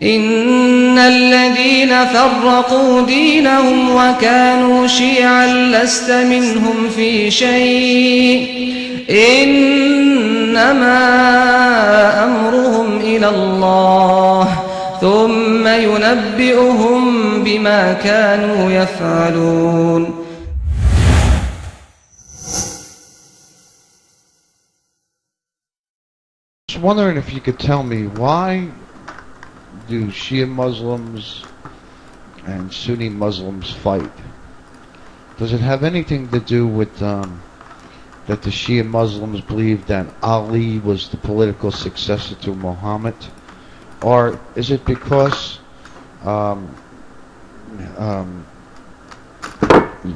إن الذين فرقوا دينهم وكانوا شيعا لست منهم في شيء إنما أمرهم إلى الله ثم ينبئهم بما كانوا يفعلون. I was wondering if you could tell me, why do Shia Muslims and Sunni Muslims fight? Does it have anything to do with that the Shia Muslims believe that Ali was the political successor to Muhammad? Or is it because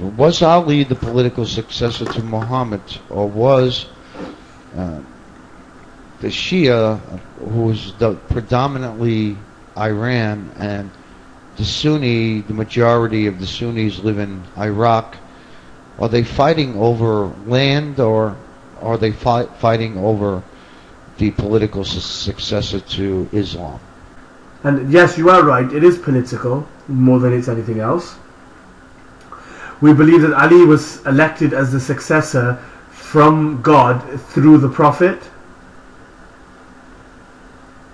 was Ali the political successor to Muhammad, or was the Shia, who was predominantly Iran, and the Sunni, the majority of the Sunnis live in Iraq, are they fighting over land, or are they fighting over the political successor to Islam? And yes, you are right, it is political more than it's anything else. We believe that Ali was elected as the successor from God through the Prophet,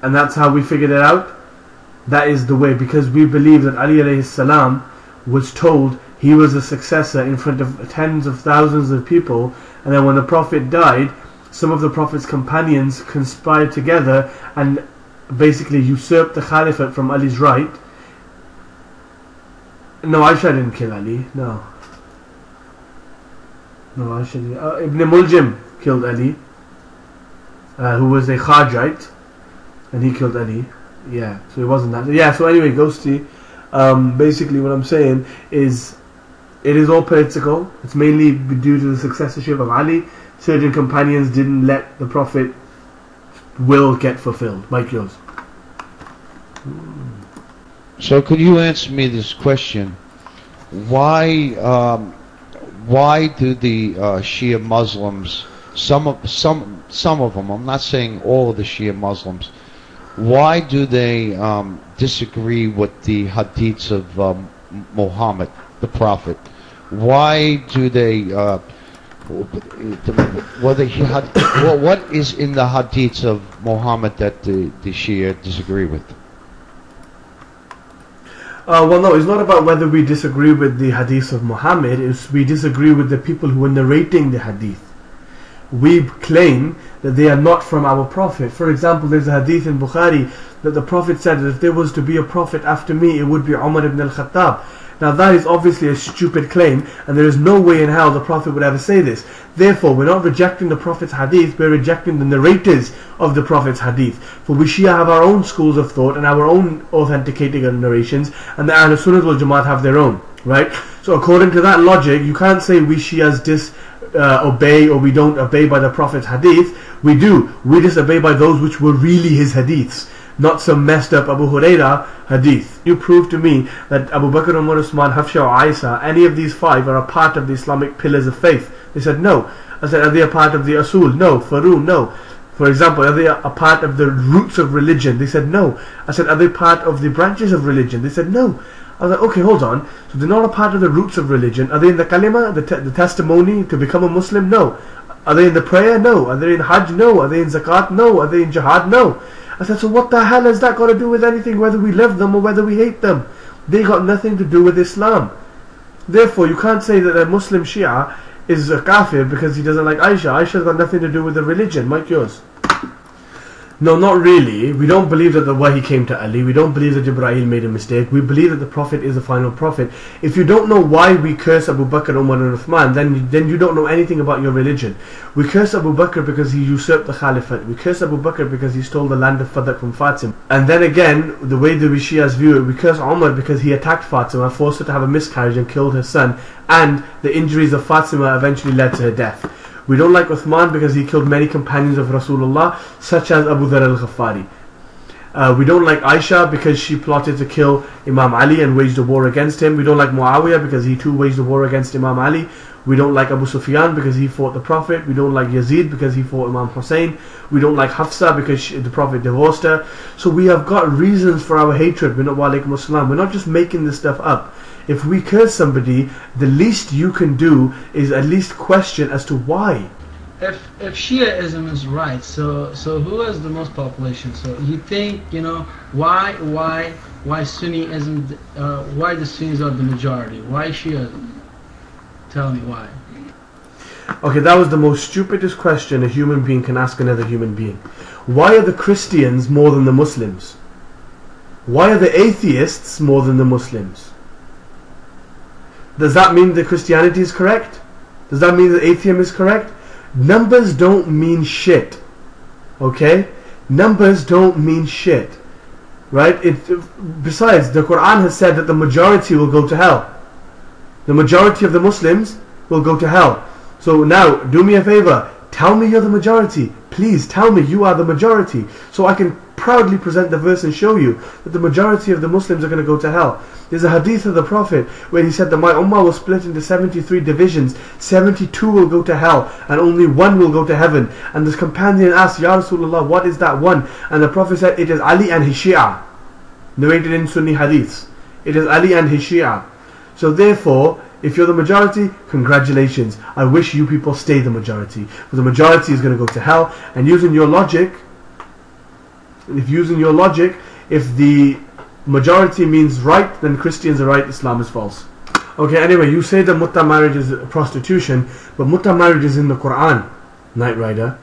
and that's how we figured it out. That is the way, because we believe that Ali alayhi salam was told he was a successor in front of tens of thousands of people, and then when the Prophet died, some of the Prophet's companions conspired together and basically usurped the Caliphate from Ali's right. No, Aisha didn't kill Ali, no, Aisha didn't. Ibn Muljim killed Ali, who was a Kharjite, and he killed Ali. Yeah, so it wasn't that. Yeah, so anyway, Ghosty, basically what I'm saying is, it is all political. It's mainly due to the successorship of Ali. Certain companions didn't let the Prophet will get fulfilled. Mike, yours. So could you answer me this question? Why do the Shia Muslims, some of them, I'm not saying all of the Shia Muslims, why do they disagree with the hadiths of Muhammad, the Prophet? Why do they? What is in the hadiths of Muhammad that the Shia disagree with? Well, no, it's not about whether we disagree with the hadiths of Muhammad. It's we disagree with the people who are narrating the hadith. We claim that they are not from our Prophet. For example, there's a hadith in Bukhari that the Prophet said that if there was to be a Prophet after me, it would be Umar ibn al-Khattab. Now that is obviously a stupid claim, and there is no way in hell the Prophet would ever say this. Therefore, we're not rejecting the Prophet's hadith, we're rejecting the narrators of the Prophet's hadith. For we Shia have our own schools of thought and our own authenticating narrations, and the Ahlul Sunnah wal Jamaat have their own, right? So according to that logic, you can't say we Shias obey, or we don't obey by the Prophet's hadith. We do. We disobey by those which were really his hadiths, not some messed up Abu Huraira hadith. You prove to me that Abu Bakr, Umar, Usman, Hafsha or Aisha, any of these five are a part of the Islamic pillars of faith. They said no. I said, are they a part of the Asul? No. Faru? No. For example, are they a part of the roots of religion? They said no. I said, are they part of the branches of religion? They said no. I was like, okay, hold on. So they're not a part of the roots of religion. Are they in the kalima, the testimony to become a Muslim? No. Are they in the prayer? No. Are they in Hajj? No. Are they in Zakat? No. Are they in Jihad? No. I said, so what the hell has that got to do with anything, whether we love them or whether we hate them? They got nothing to do with Islam. Therefore, you can't say that a Muslim Shia is a kafir because he doesn't like Aisha. Aisha's got nothing to do with the religion. Mike, yours. No, not really. We don't believe that the wahi came to Ali. We don't believe that Jibreel made a mistake. We believe that the Prophet is the final Prophet. If you don't know why we curse Abu Bakr, Umar and Uthman, then you don't know anything about your religion. We curse Abu Bakr because he usurped the Caliphate. We curse Abu Bakr because he stole the land of Fadak from Fatima. And then again, the way the Shias view it, we curse Umar because he attacked Fatima, forced her to have a miscarriage and killed her son, and the injuries of Fatima eventually led to her death. We don't like Uthman because he killed many companions of Rasulullah, such as Abu Dhar al-Ghafari. We don't like Aisha because she plotted to kill Imam Ali and waged a war against him. We don't like Muawiyah because he too waged a war against Imam Ali. We don't like Abu Sufyan because he fought the Prophet. We don't like Yazid because he fought Imam Hussein. We don't like Hafsa because the Prophet divorced her. So we have got reasons for our hatred. We're not walaikum assalam. We're not just making this stuff up. If we curse somebody, the least you can do is at least question as to why. If Shiaism is right, so who has the most population? So you think, why Sunni isn't, why the Sunnis are the majority? Why Shia? Tell me why. Okay, that was the most stupidest question a human being can ask another human being. Why are the Christians more than the Muslims? Why are the atheists more than the Muslims? Does that mean that Christianity is correct? Does that mean that atheism is correct? Numbers don't mean shit. Okay? Numbers don't mean shit. Right? Besides, the Quran has said that the majority will go to hell. The majority of the Muslims will go to hell. So now, do me a favor. Tell me you're the majority. Please tell me you are the majority. So I can proudly present the verse and show you that the majority of the Muslims are going to go to hell. There's a hadith of the Prophet where he said that my ummah will split into 73 divisions. 72 will go to hell and only one will go to heaven. And this companion asked, Ya Rasulullah, what is that one? And the Prophet said, it is Ali and his Shia. Narrated in Sunni hadiths. It is Ali and his Shia. So therefore, if you're the majority, congratulations. I wish you people stay the majority. But the majority is going to go to hell. And using your logic, if the majority means right, then Christians are right, Islam is false. Okay, anyway, you say that mutta marriage is prostitution, but mutta marriage is in the Quran, Knight Rider.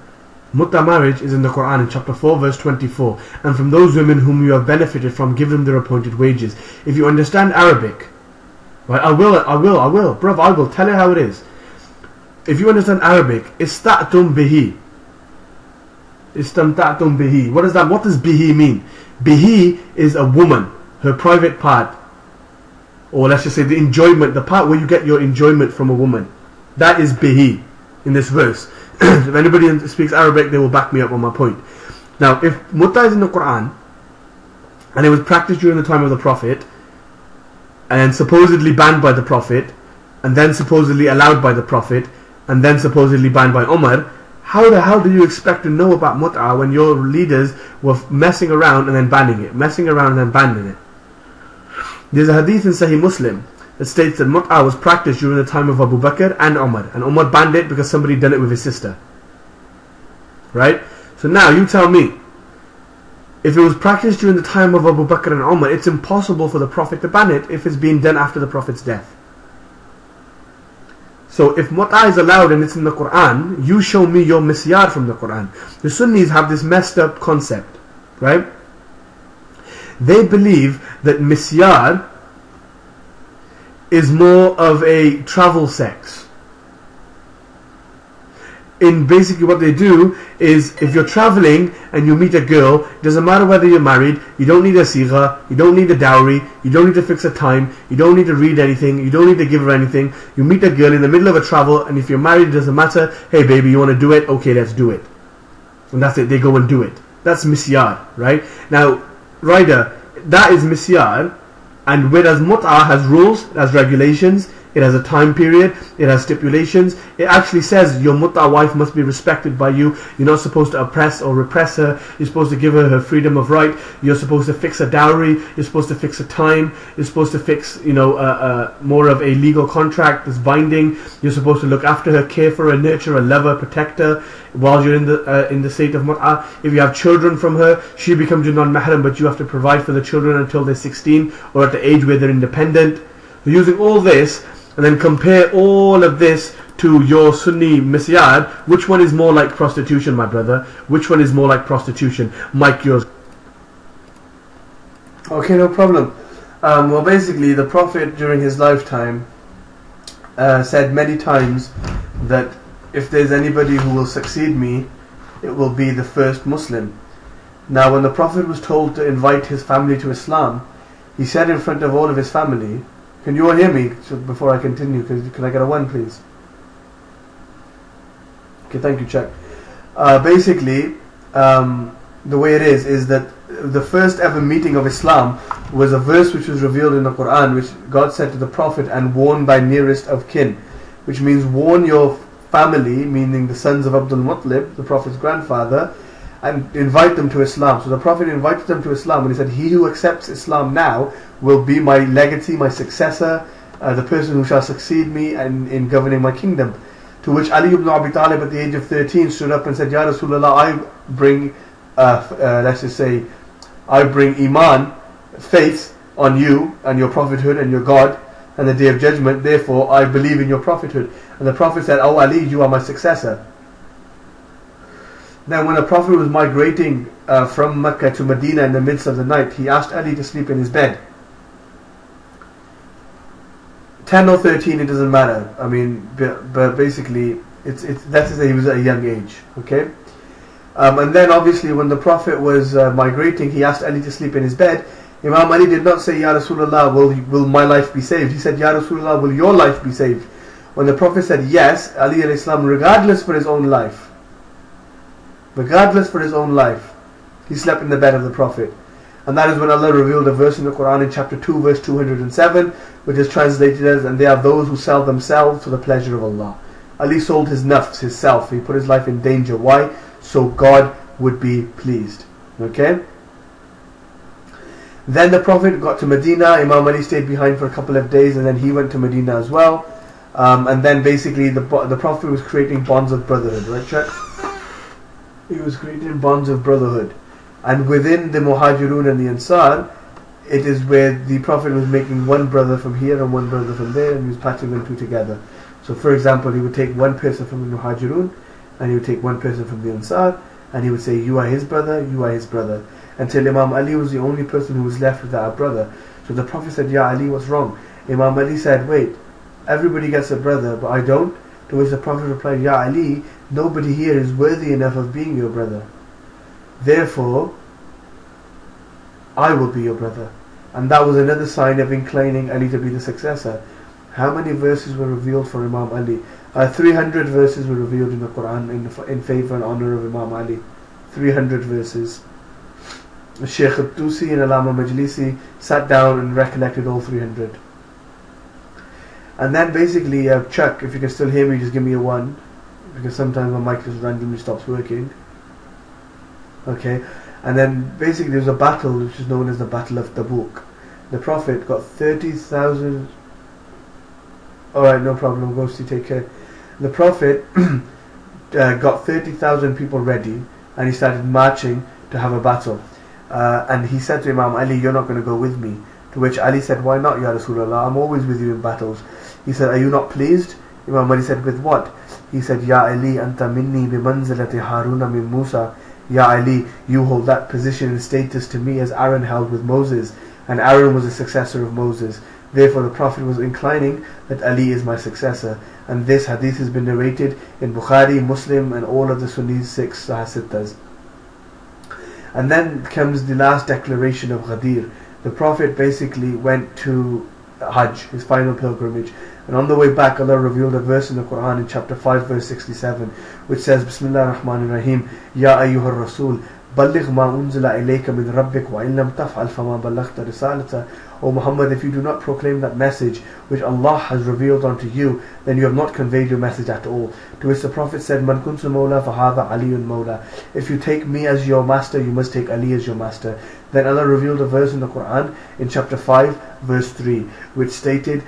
Mutta marriage is in the Quran in chapter 4 verse 24. And from those women whom you have benefited from, give them their appointed wages. If you understand Arabic, right, I will, bruv, I will tell you how it is. If you understand Arabic, ista'tum bihi. Istamta'tum bihi. What is that? What does bihi mean? Bihi is a woman, her private part, or let's just say the enjoyment, the part where you get your enjoyment from a woman. That is bihi in this verse. If anybody speaks Arabic, they will back me up on my point. Now, if mutta is in the Quran, and it was practiced during the time of the Prophet, and supposedly banned by the Prophet, and then supposedly allowed by the Prophet, and then supposedly banned by Umar, how the hell do you expect to know about mut'ah when your leaders were messing around and then banning it, messing around and then banning it? There's a hadith in Sahih Muslim that states that mut'ah was practiced during the time of Abu Bakr and Umar banned it because somebody done it with his sister. Right? So now you tell me, if it was practiced during the time of Abu Bakr and Umar, it's impossible for the Prophet to ban it if it's being done after the Prophet's death. So if mut'ah is allowed and it's in the Quran, you show me your misyar from the Quran. The Sunnis have this messed up concept, right? They believe that misyar is more of a travel sex. In basically what they do is, if you're traveling and you meet a girl, it doesn't matter whether you're married, you don't need a sigha, you don't need a dowry, you don't need to fix a time, you don't need to read anything, you don't need to give her anything. You meet a girl in the middle of a travel, and if you're married, it doesn't matter. Hey baby, you want to do it? Okay, let's do it. And that's it, they go and do it. That's misyar, right? Now, Rider, that is misyar, and whereas mut'ah has rules, it has regulations, it has a time period, it has stipulations. It actually says your mut'ah wife must be respected by you. You're not supposed to oppress or repress her. You're supposed to give her her freedom of right. You're supposed to fix a dowry. You're supposed to fix a time. You're supposed to fix, more of a legal contract that's binding. You're supposed to look after her, care for her, nurture her, love her, protect her while you're in the state of mut'ah. If you have children from her, she becomes your non-mahram, but you have to provide for the children until they're 16 or at the age where they're independent. So using all this, and then compare all of this to your Sunni misyar, which one is more like prostitution, my brother? Which one is more like prostitution? Mike, yours. Okay, no problem. Well, basically, the Prophet during his lifetime said many times that if there's anybody who will succeed me, it will be the first Muslim. Now, when the Prophet was told to invite his family to Islam, he said in front of all of his family, can you all hear me before I continue? Can I get a 1, please? Okay, thank you, check. Basically, the way it is that the first ever meeting of Islam was a verse which was revealed in the Quran, which God said to the Prophet, and warn thy nearest of kin, which means warn your family, meaning the sons of Abdul Muttalib, the Prophet's grandfather, and invite them to Islam. So the Prophet invited them to Islam, and he said, he who accepts Islam now will be my legatee, my successor, the person who shall succeed me in governing my kingdom. To which Ali ibn Abi Talib at the age of 13 stood up and said, Ya Rasulullah, I bring let's just say, I bring Iman, faith, on you and your prophethood and your God and the day of judgment, therefore I believe in your prophethood. And the Prophet said, Oh Ali, you are my successor. Then when the Prophet was migrating from Mecca to Medina in the midst of the night, he asked Ali to sleep in his bed. 10 or 13, it doesn't matter. I mean, but basically, let's say he was at a young age, okay? And then obviously when the Prophet was migrating, he asked Ali to sleep in his bed. Imam Ali did not say, Ya Rasulullah, will my life be saved? He said, Ya Rasulullah, will your life be saved? When the Prophet said yes, Ali alayhi salam, regardless for his own life, he slept in the bed of the Prophet. And that is when Allah revealed a verse in the Quran in chapter 2 verse 207, which is translated as, and they are those who sell themselves for the pleasure of Allah. Ali sold his nafs, his self. He put his life in danger. Why? So God would be pleased. Okay? Then the Prophet got to Medina. Imam Ali stayed behind for a couple of days, and then he went to Medina as well. And then basically the Prophet was creating bonds of brotherhood, right, Chuck? He was creating bonds of brotherhood. And within the Muhajirun and the Ansar, it is where the Prophet was making one brother from here and one brother from there, and he was patching them two together. So for example, he would take one person from the Muhajirun, and he would take one person from the Ansar, and he would say, you are his brother, you are his brother. Until Imam Ali was the only person who was left without a brother. So the Prophet said, Ya Ali, what's wrong? Imam Ali said, wait, everybody gets a brother, but I don't. To which the Prophet replied, Ya Ali, nobody here is worthy enough of being your brother. Therefore, I will be your brother. And that was another sign of inclining Ali to be the successor. How many verses were revealed for Imam Ali? 300 verses were revealed in the Quran in favor and honor of Imam Ali. 300 verses. Shaykh Al-Tusi and Alama Majlisi sat down and recollected all 300. And then basically, Chuck, if you can still hear me, just give me a 1. Because sometimes my mic just randomly stops working. Okay. And then basically there was a battle which is known as the Battle of Tabuk. The Prophet got 30,000... Alright, no problem, Ghosty, take care. The Prophet got 30,000 people ready, and he started marching to have a battle. And he said to Imam Ali, you're not going to go with me. To which Ali said, why not, Ya Rasulullah? I'm always with you in battles. He said, are you not pleased? Imam Ali said, with what? He said, Ya Ali, anta minni bimanzilati Haruna min Musa. Ya Ali, you hold that position and status to me as Aaron held with Moses. And Aaron was a successor of Moses. Therefore the Prophet was inclining that Ali is my successor. And this hadith has been narrated in Bukhari, Muslim, and all of the Sunni 6 Sahih. And then comes the last declaration of Ghadir. The Prophet basically went to Hajj, his final pilgrimage. And on the way back, Allah revealed a verse in the Quran in chapter 5 verse 67, which says, Bismillah ar-Rahman ar-Rahim, Ya ayyuhar Rasul, balligh ma unzila ilayka min rabbik wa in lam taf'al fama ballaghta risalata. O Muhammad, if you do not proclaim that message which Allah has revealed unto you, then you have not conveyed your message at all. To which the Prophet said, Man kuntu mawla fahadha aliyun mawla. If you take me as your master, you must take Ali as your master. Then Allah revealed a verse in the Quran in chapter 5 verse 3, which stated,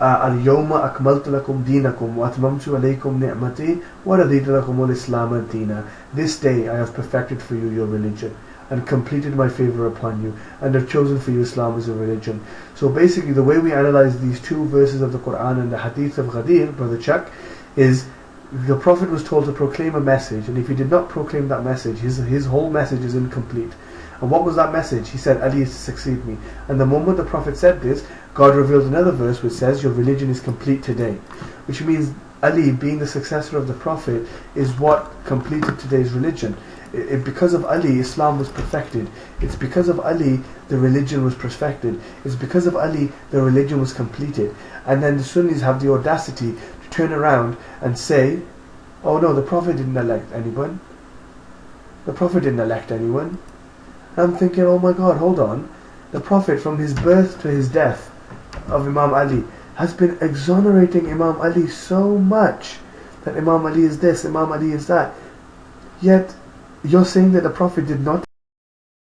Al-yawma akmaltu lakum deenakum wa atmamtu alaykum ni'mati wa raditu lakum al-islam ad-deena. This day I have perfected for you your religion and completed my favor upon you, and have chosen for you Islam as a religion. So basically the way we analyze these two verses of the Quran and the hadith of Ghadir, Brother Chuck, is the Prophet was told to proclaim a message, and if he did not proclaim that message, his whole message is incomplete. And what was that message? He said, Ali is to succeed me. And the moment the Prophet said this, God revealed another verse which says, your religion is complete today. Which means Ali, being the successor of the Prophet, is what completed today's religion. Because of Ali, Islam was perfected. It's because of Ali, the religion was perfected. It's because of Ali, the religion was completed. And then the Sunnis have the audacity to turn around and say, oh no, the Prophet didn't elect anyone. The Prophet didn't elect anyone. I'm thinking, oh my God, hold on. The Prophet, from his birth to his death of Imam Ali, has been exonerating Imam Ali so much that Imam Ali is this, Imam Ali is that. Yet you're saying that the Prophet did not